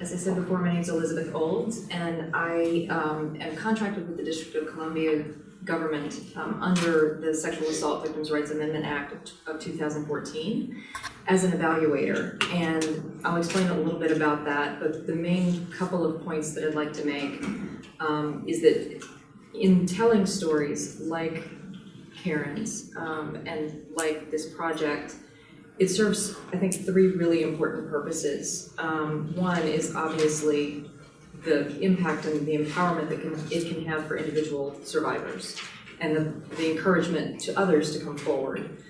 As I said before, my name is Elisabeth Olds, and I am contracted with the District of Columbia government under the Sexual Assault Victims' Rights Amendment Act of 2014 as an evaluator. And I'll explain a little bit about that, but the main couple of points that I'd like to make is that in telling stories like Karen's and like this project, it serves, I think, three really important purposes. One is obviously the impact and the empowerment that it can have for individual survivors and the encouragement to others to come forward.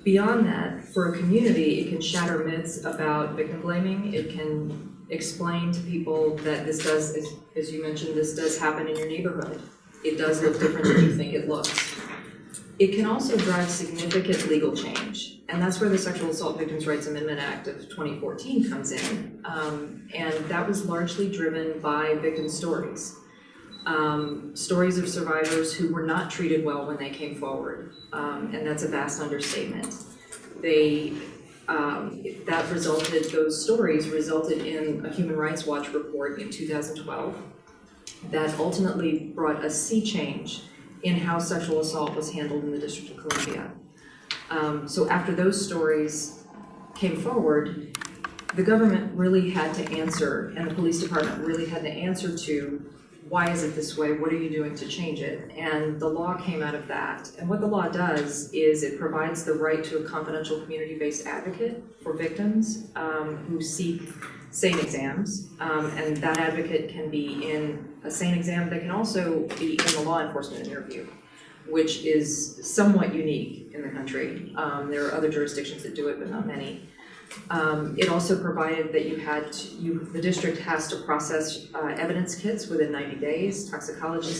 Beyond that, for a community, it can shatter myths about victim blaming. It can explain to people that this does, as you mentioned, this does happen in your neighborhood. It does look different than you think it looks. It can also drive significant legal change, and that's where the Sexual Assault Victims' Rights Amendment Act of 2014 comes in, and that was largely driven by victim stories. Stories of survivors who were not treated well when they came forward, and that's a vast understatement. Those stories resulted in a Human Rights Watch report in 2012 that ultimately brought a sea change in how sexual assault was handled in the District of Columbia. So after those stories came forward, the government really had to answer, and the police department really had to answer to, why is it this way? What are you doing to change it? And the law came out of that. And what the law does is it provides the right to a confidential community-based advocate for victims who seek SANE exams, and that advocate can be in a SANE exam. They can also be in the law enforcement interview, which is somewhat unique in the country. There are other jurisdictions that do it, but not many. It also provided that the district has to process evidence kits within 90 days, toxicology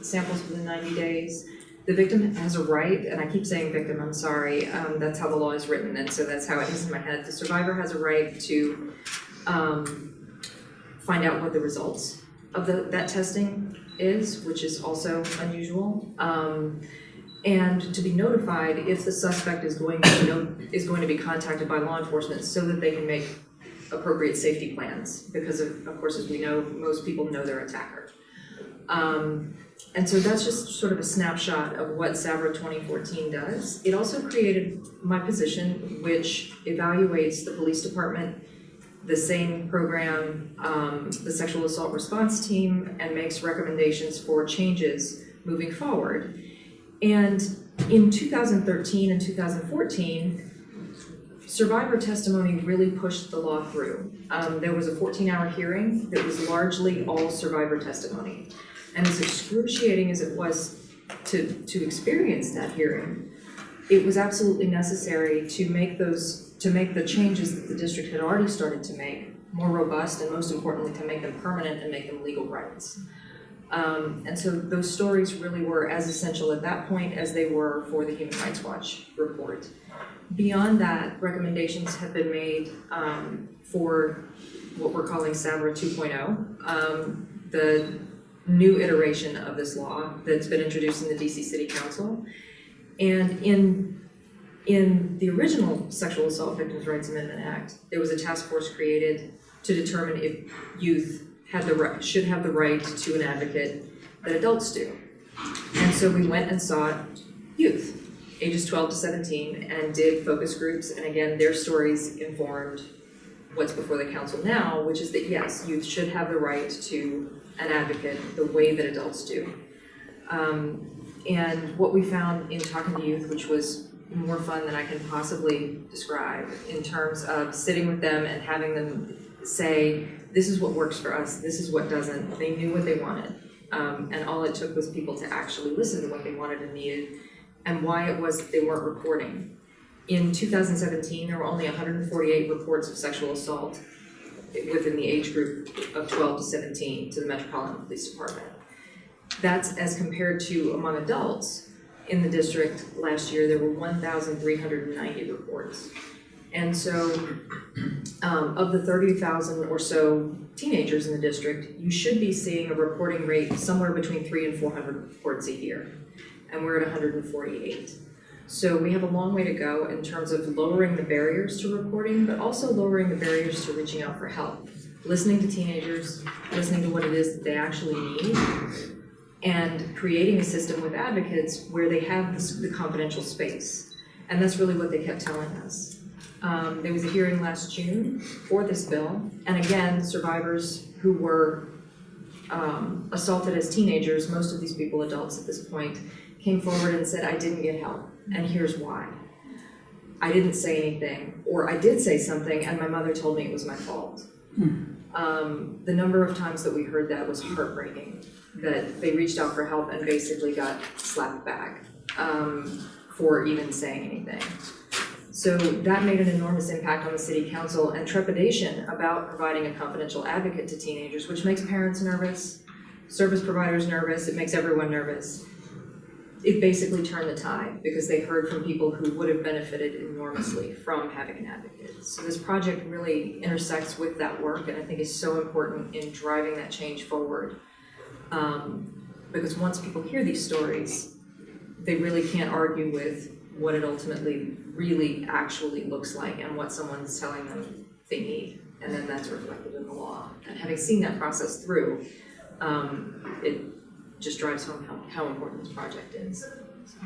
samples within 90 days. The victim has a right, and I keep saying victim, I'm sorry, that's how the law is written, and so that's how it is in my head. The survivor has a right to find out what the results of that testing is, which is also unusual, and to be notified if the suspect is going to be contacted by law enforcement so that they can make appropriate safety plans, because of course, as we know, most people know their attacker. And so that's just sort of a snapshot of what SAVRAA 2014 does. It also created my position, which evaluates the police department, the SANE program, the sexual assault response team, and makes recommendations for changes moving forward. And in 2013 and 2014, survivor testimony really pushed the law through. There was a 14-hour hearing that was largely all survivor testimony. And as excruciating as it was to experience that hearing, it was absolutely necessary to make the changes that the district had already started to make more robust, and most importantly, to make them permanent and make them legal rights. And so those stories really were as essential at that point as they were for the Human Rights Watch report. Beyond that, recommendations have been made for what we're calling SAVRAA 2.0, the new iteration of this law that's been introduced in the DC City Council. And in the original Sexual Assault Victims' Rights Amendment Act, there was a task force created to determine if youth should have the right to an advocate that adults do. And so we went and sought youth, ages 12 to 17, and did focus groups, and again, their stories informed what's before the council now, which is that yes, youth should have the right to an advocate the way that adults do. And what we found in talking to youth, which was more fun than I can possibly describe, in terms of sitting with them and having them say, this is what works for us, this is what doesn't. They knew what they wanted. And all it took was people to actually listen to what they wanted and needed and why it was that they weren't reporting. In 2017, there were only 148 reports of sexual assault within the age group of 12 to 17 to the Metropolitan Police Department. That's as compared to among adults in the district last year, there were 1,390 reports. And so of the 30,000 or so teenagers in the district, you should be seeing a reporting rate somewhere between 300 and 400 reports a year. And we're at 148. So we have a long way to go in terms of lowering the barriers to reporting, but also lowering the barriers to reaching out for help. listening to teenagers, listening to what it is that they actually need, and creating a system with advocates where they have the confidential space. And that's really what they kept telling us. There was a hearing last June for this bill, and again, survivors who were assaulted as teenagers, most of these people adults at this point, came forward and said, I didn't get help, and here's why. I didn't say anything, or I did say something and my mother told me it was my fault. The number of times that we heard that was heartbreaking, that they reached out for help and basically got slapped back for even saying anything. So that made an enormous impact on the city council, and trepidation about providing a confidential advocate to teenagers, which makes parents nervous, service providers nervous, it makes everyone nervous. It basically turned the tide because they heard from people who would have benefited enormously from having an advocate. So this project really intersects with that work, and I think is so important in driving that change forward. Because once people hear these stories, they really can't argue with what it ultimately really actually looks like and what someone's telling them they need. And then that's reflected in the law. And having seen that process through, it just drives home how important this project is. So.